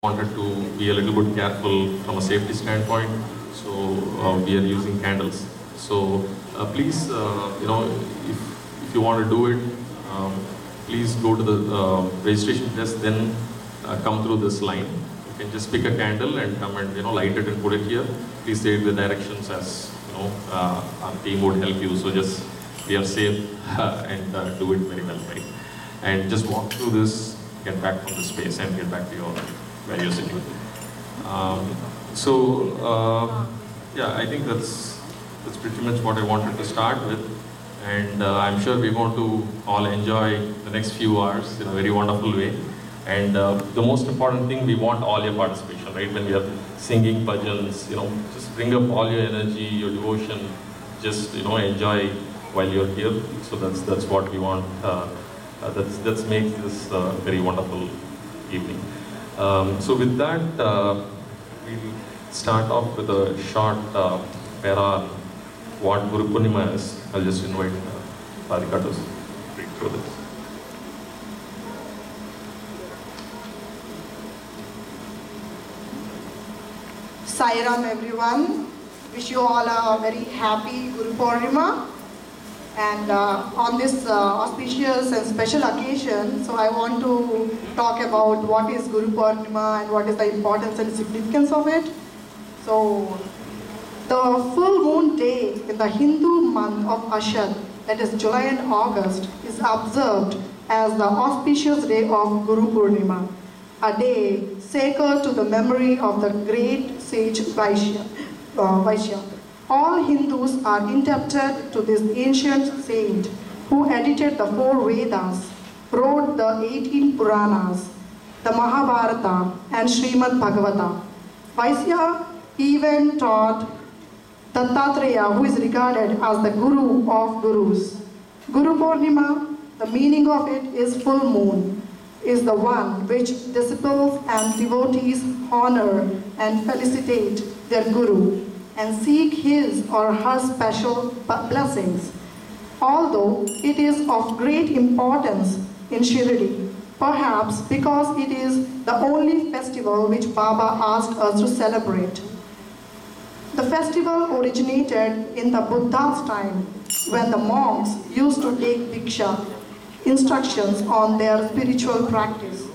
wanted to be a little bit careful from a safety standpoint, so we are using candles. So please, if you want to do it, please go to the registration desk, then come through this line. You can just pick a candle and come and light it and put it here. Please take the directions as our team would help you. So just be safe and do it very well, right? And just walk through this, get back from the space, and get back to your where you're sitting. Yeah, I think that's pretty much what I wanted to start with, and I'm sure we're going to all enjoy the next few hours in a very wonderful way. And the most important thing, we want all your participation, right? When we are singing bhajans, just bring up all your energy, your devotion, just enjoy while you're here. So that's what we want. That's makes this very wonderful evening. So with that, we'll start off with a short para on what Guru Purnima is. I'll just invite Radhika to read through this. Sai Ram everyone. Wish you all a very happy Guru Purnima. And on this auspicious and special occasion, so I want to talk about what is Guru Purnima and what is the importance and significance of it. So, the full moon day in the Hindu month of Ashad, that is July and August, is observed as the auspicious day of Guru Purnima, a day sacred to the memory of the great sage Vaishya. All Hindus are indebted to this ancient saint who edited the 4 Vedas, wrote the 18 Puranas, the Mahabharata and Srimad Bhagavata. Vaishya even taught Dattatreya, who is regarded as the Guru of Gurus. Guru Purnima, the meaning of it is full moon, is the one which disciples and devotees honor and felicitate their Guru and seek his or her special blessings. Although it is of great importance in Shirdi, perhaps because it is the only festival which Baba asked us to celebrate. The festival originated in the Buddha's time, when the monks used to take Diksha, instructions on their spiritual practice.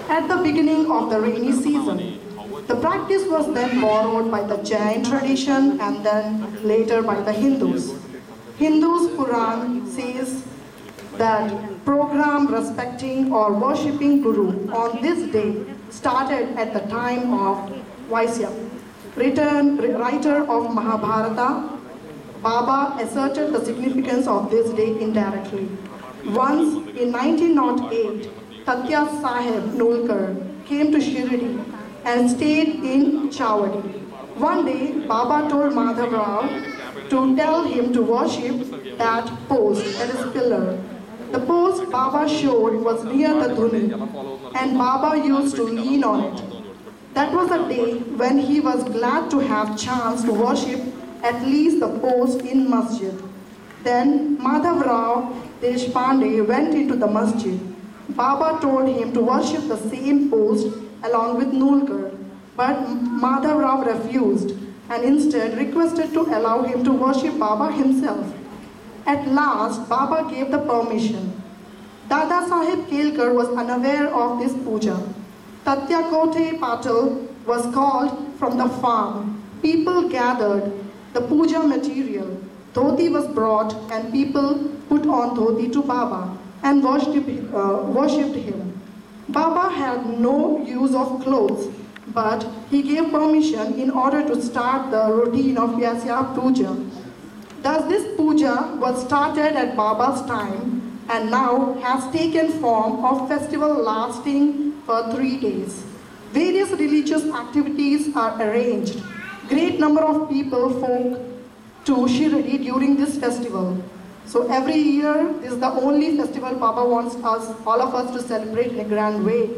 At the beginning of the rainy season, the practice was then borrowed by the Jain tradition and then later by the Hindus. Hindus Puran says that program respecting or worshipping Guru on this day started at the time of Vaishya. Writer of Mahabharata, Baba asserted the significance of this day indirectly. Once in 1908, Tatya Sahib Nolkar came to Shirdi and stayed in Chavadi. One day, Baba told Madhav Rao to tell him to worship that post, that is pillar. The post Baba showed was near the Dhuni, and Baba used to lean on it. That was a day when he was glad to have chance to worship at least the post in masjid. Then Madhav Rao Deshpande went into the masjid. Baba told him to worship the same post along with Nolkar, but Madhav Rao refused and instead requested to allow him to worship Baba himself. At last, Baba gave the permission. Dada Sahib Kelkar was unaware of this puja. Tatya Kote Patil was called from the farm. People gathered the puja material. Dhoti was brought and people put on dhoti to Baba and worshipped him. Baba had no use of clothes, but he gave permission in order to start the routine of Vyasya Puja. Thus this puja was started at Baba's time and now has taken form of festival lasting for 3 days. Various religious activities are arranged. Great number of people flock to Shirdi during this festival. So every year, this is the only festival Baba wants us, all of us, to celebrate in a grand way.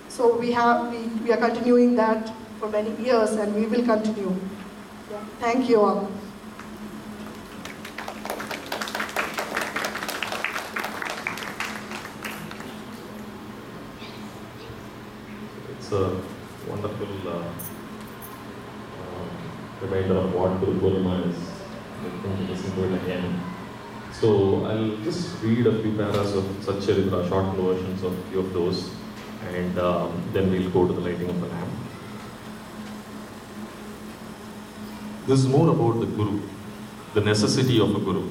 So we are continuing that for many years, and we will continue. Yeah. Thank you all. It's a wonderful reminder of what Guru Purnima is. I think listen to it again. So I'll just read a few paras of Satcharitra, short versions of a few of those, and then we'll go to the lighting of the lamp. This is more about the Guru, the necessity of a Guru.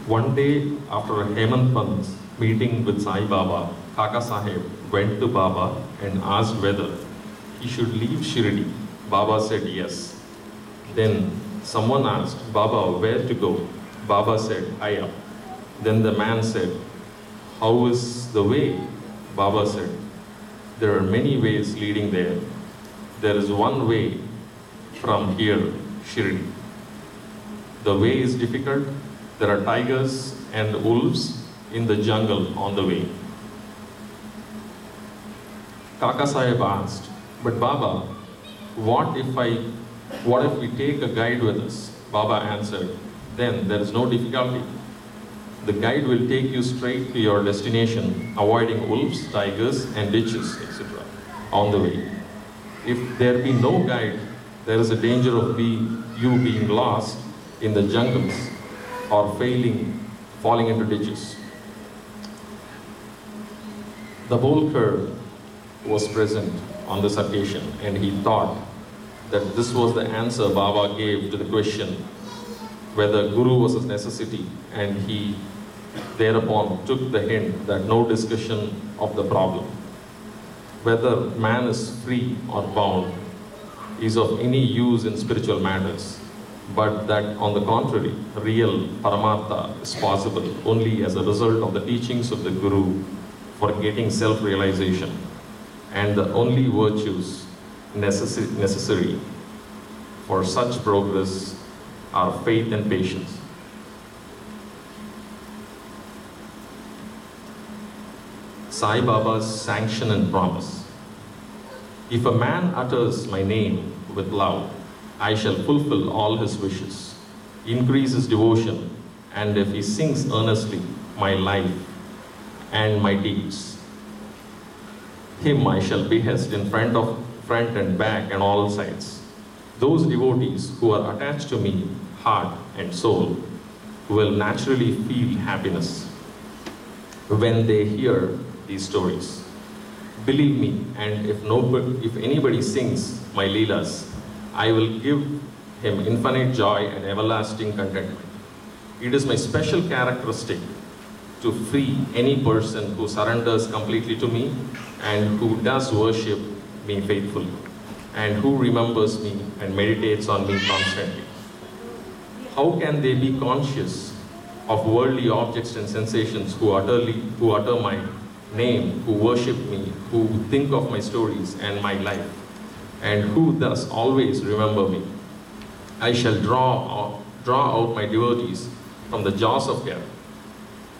One day after a Hemant Pant's meeting with Sai Baba, Kaka Saheb went to Baba and asked whether he should leave Shirdi. Baba said yes. Then someone asked Baba where to go. Baba said, high up. Then the man said, how is the way? Baba said, there are many ways leading there. There is one way from here, Shirdi. The way is difficult. There are tigers and wolves in the jungle on the way. Kaka Saheb asked, but Baba, what if we take a guide with us? Baba answered, then there is no difficulty. The guide will take you straight to your destination, avoiding wolves, tigers, and ditches, etc. on the way. If there be no guide, there is a danger of you being lost in the jungles or falling into ditches. The Bolkar was present on this occasion, and he thought that this was the answer Baba gave to the question whether Guru was a necessity, and he thereupon took the hint that no discussion of the problem, whether man is free or bound, is of any use in spiritual matters, but that on the contrary, real Paramartha is possible only as a result of the teachings of the Guru for getting self-realization, and the only virtues necessary for such progress are faith and patience. Sai Baba's sanction and promise. If a man utters my name with love, I shall fulfill all his wishes, increase his devotion, and if he sings earnestly my life and my deeds, him I shall behest in front and back and all sides. Those devotees who are attached to me, heart and soul, will naturally feel happiness when they hear these stories. Believe me, and if anybody sings my Leelas, I will give him infinite joy and everlasting contentment. It is my special characteristic to free any person who surrenders completely to me and who does worship me faithfully and who remembers me and meditates on me constantly. How can they be conscious of worldly objects and sensations who utter my name, who worship me, who think of my stories and my life, and who thus always remember me? I shall draw out my devotees from the jaws of hell.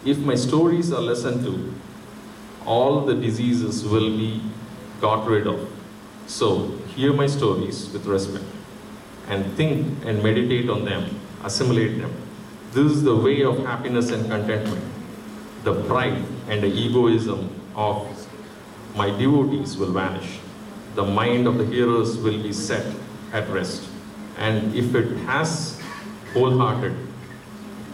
If my stories are listened to, all the diseases will be got rid of. So hear my stories with respect and think and meditate on them, assimilate them. This is the way of happiness and contentment. The pride and the egoism of my devotees will vanish. The mind of the hearers will be set at rest. And if it has wholehearted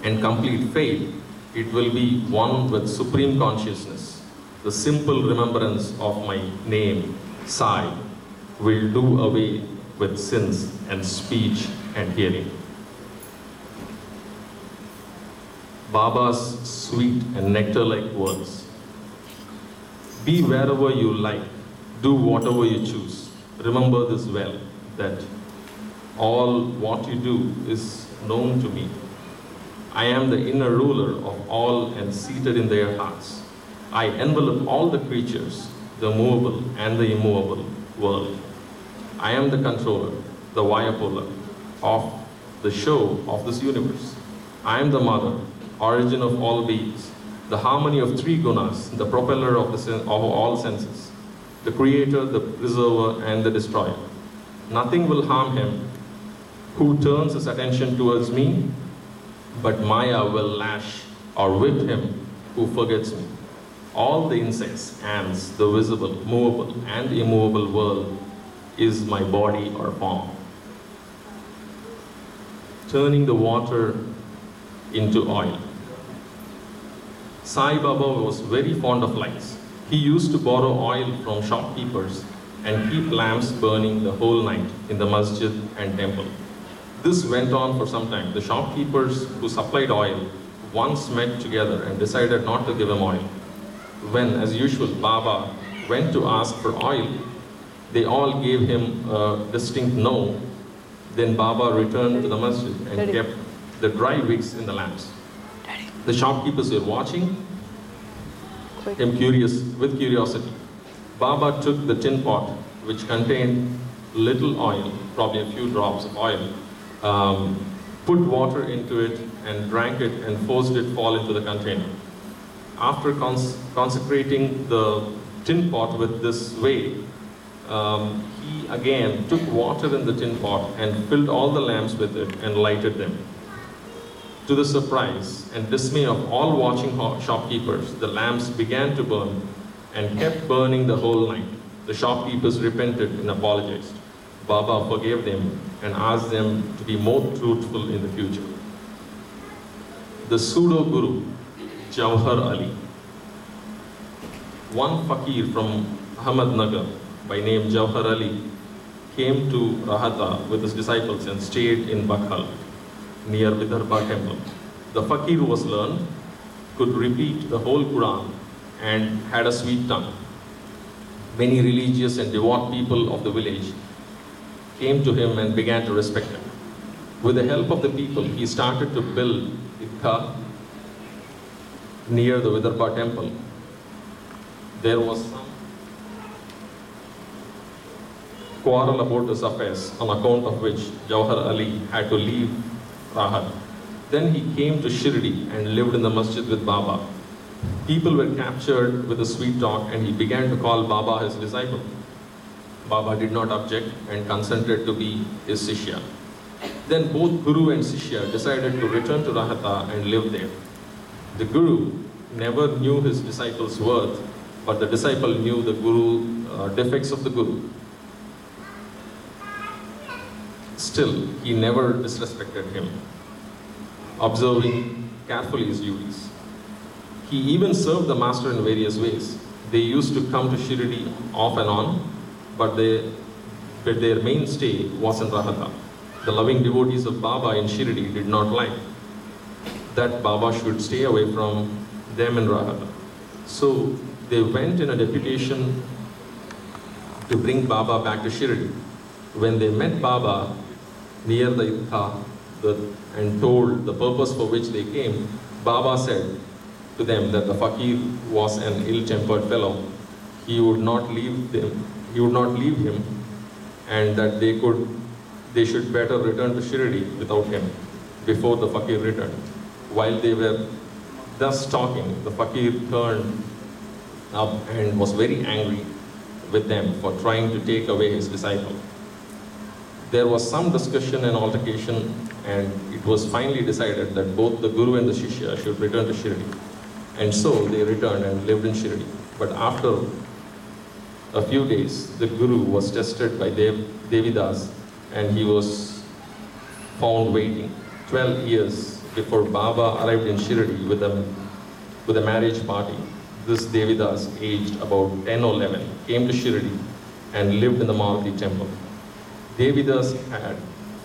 and complete faith, it will be one with supreme consciousness. The simple remembrance of my name, Sai, will do away with sins and speech and hearing. Baba's sweet and nectar-like words. Be wherever you like, do whatever you choose. Remember this well, that all what you do is known to me. I am the inner ruler of all and seated in their hearts. I envelop all the creatures, the movable and the immovable world. I am the controller, the Vayapolar of the show of this universe. I am the mother, origin of all beings, the harmony of three gunas, the propeller of all senses, the creator, the preserver, and the destroyer. Nothing will harm him who turns his attention towards me, but Maya will lash or whip him who forgets me. All the insects, ants, the visible, movable, and immovable world is my body or form. Turning the water into oil. Sai Baba was very fond of lights. He used to borrow oil from shopkeepers and keep lamps burning the whole night in the masjid and temple. This went on for some time. The shopkeepers who supplied oil once met together and decided not to give him oil. When, as usual, Baba went to ask for oil, they all gave him a distinct no. Then Baba returned to the masjid and kept the dry wicks in the lamps. The shopkeepers were watching him with curiosity. Baba took the tin pot, which contained little oil, probably a few drops of oil, put water into it and drank it and forced it fall into the container. After consecrating the tin pot with this way, he again took water in the tin pot and filled all the lamps with it and lighted them. To the surprise and dismay of all watching shopkeepers, the lamps began to burn and kept burning the whole night. The shopkeepers repented and apologized. Baba forgave them and asked them to be more truthful in the future. The pseudo-guru, Jawhar Ali. One fakir from Ahmednagar by name Jawhar Ali came to Rahata with his disciples and stayed in Bakhal, near Vidarbha temple. The fakir was learned, could repeat the whole Quran, and had a sweet tongue. Many religious and devout people of the village came to him and began to respect him. With the help of the people, he started to build Idka near the Vidarbha temple. There was some quarrel about his affairs, on account of which Jawhar Ali had to leave Rahat. Then he came to Shirdi and lived in the masjid with Baba. People were captured with a sweet talk and he began to call Baba his disciple. Baba did not object and consented to be his Shishya. Then both Guru and Shishya decided to return to Rahata and live there. The Guru never knew his disciple's worth, but the disciple knew the defects of the Guru. Still, he never disrespected him, observing carefully his duties. He even served the master in various ways. They used to come to Shirdi off and on, but their mainstay was in Rahata. The loving devotees of Baba in Shirdi did not like that Baba should stay away from them in Rahata. So they went in a deputation to bring Baba back to Shirdi. When they met Baba near the Idka and told the purpose for which they came, Baba said to them that the fakir was an ill-tempered fellow. He would not leave him, and that they should better return to Shirdi without him before the fakir returned. While they were thus talking, the fakir turned up and was very angry with them for trying to take away his disciple. There was some discussion and altercation, and it was finally decided that both the Guru and the Shishya should return to Shirdi. And so they returned and lived in Shirdi. But after a few days, the Guru was tested by Devidas, and he was found waiting 12 years before Baba arrived in Shirdi with a marriage party. This Devidas, aged about 10 or 11, came to Shirdi and lived in the Maruti temple. Devidas had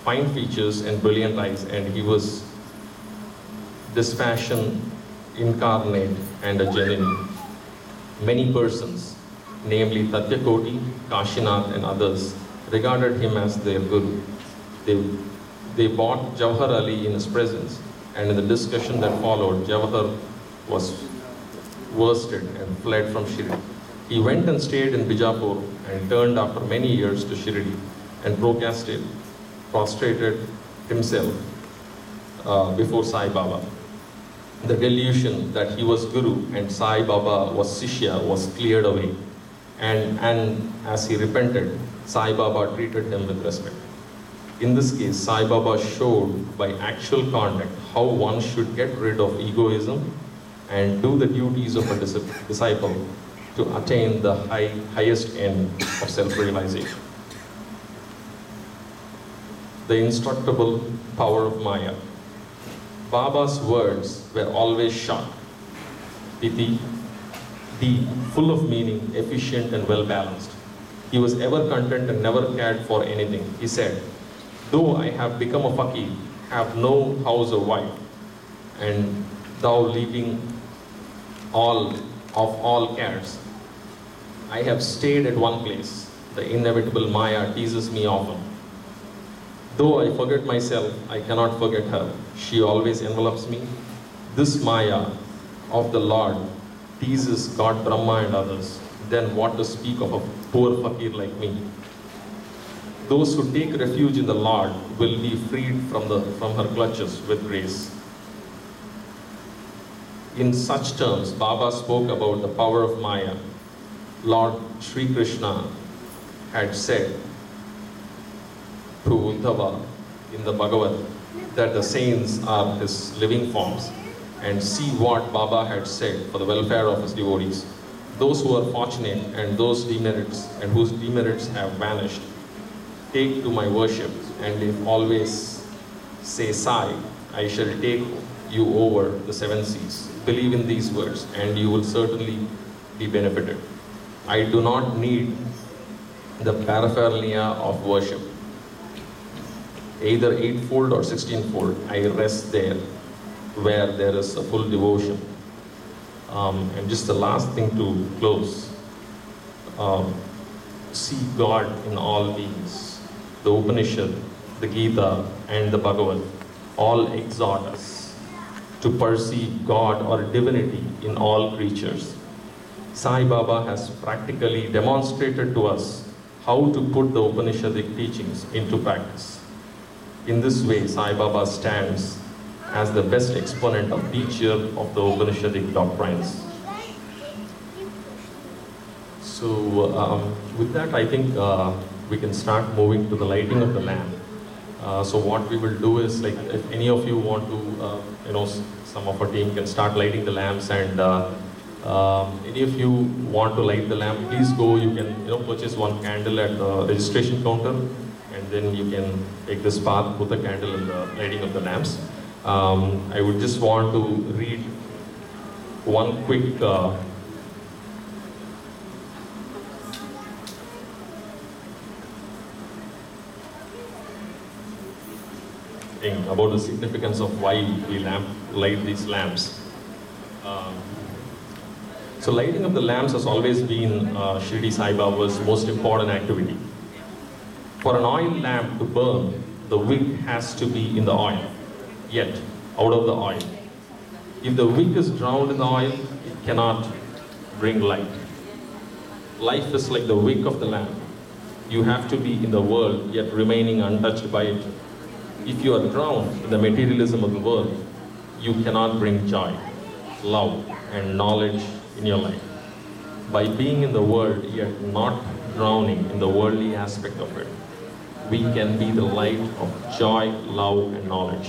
fine features and brilliant eyes, and he was dispassion incarnate and a genuine. Many persons, namely Tatyakoti, Kashinath and others, regarded him as their Guru. They bought Jawhar Ali in his presence, and in the discussion that followed, Jawhar was worsted and fled from Shirdi. He went and stayed in Bijapur and turned after many years to Shirdi and prostrated himself before Sai Baba. The delusion that he was Guru and Sai Baba was Shishya was cleared away, and as he repented, Sai Baba treated him with respect. In this case, Sai Baba showed by actual conduct how one should get rid of egoism and do the duties of a disciple to attain the highest end of self-realization. The indestructible power of Maya. Baba's words were always sharp, pithy, deep, full of meaning, efficient and well-balanced. He was ever content and never cared for anything. He said, "Though I have become a fakir, have no house or wife, and thou leaving all of all cares, I have stayed at one place. The inevitable Maya teases me often. Though I forget myself, I cannot forget her. She always envelops me. This Maya of the Lord teases God, Brahma and others. Then what to speak of a poor fakir like me? Those who take refuge in the Lord will be freed from her clutches with grace." In such terms, Baba spoke about the power of Maya. Lord Sri Krishna had said to Uddhava in the Bhagavad that the saints are his living forms, and see what Baba had said for the welfare of his devotees. Those who are fortunate and those demerits and whose demerits have vanished, take to my worship, and if always say Sai, I shall take you over the 7 seas. Believe in these words and you will certainly be benefited. I do not need the paraphernalia of worship, either 8-fold or 16-fold. I rest there where there is a full devotion. And just the last thing to close, see God in all beings. The Upanishad, the Gita and the Bhagavad all exhort us to perceive God or divinity in all creatures. Sai Baba has practically demonstrated to us how to put the Upanishadic teachings into practice. In this way, Sai Baba stands as the best exponent of teacher of the Upanishadic doctrines. So with that, I think we can start moving to the lighting of the lamp. So what we will do is, like, if any of you want to, some of our team can start lighting the lamps, and any of you want to light the lamp, please go. You can, purchase one candle at the registration counter, and then you can take this path, put the candle in the lighting of the lamps. I would just want to read one quick thing about the significance of why we light these lamps. So lighting of the lamps has always been Shirdi Sai Baba's most important activity. For an oil lamp to burn, the wick has to be in the oil, yet out of the oil. If the wick is drowned in the oil, it cannot bring light. Life is like the wick of the lamp. You have to be in the world, yet remaining untouched by it. If you are drowned in the materialism of the world, you cannot bring joy, love, and knowledge in your life. By being in the world, yet not drowning in the worldly aspect of it, we can be the light of joy, love, and knowledge.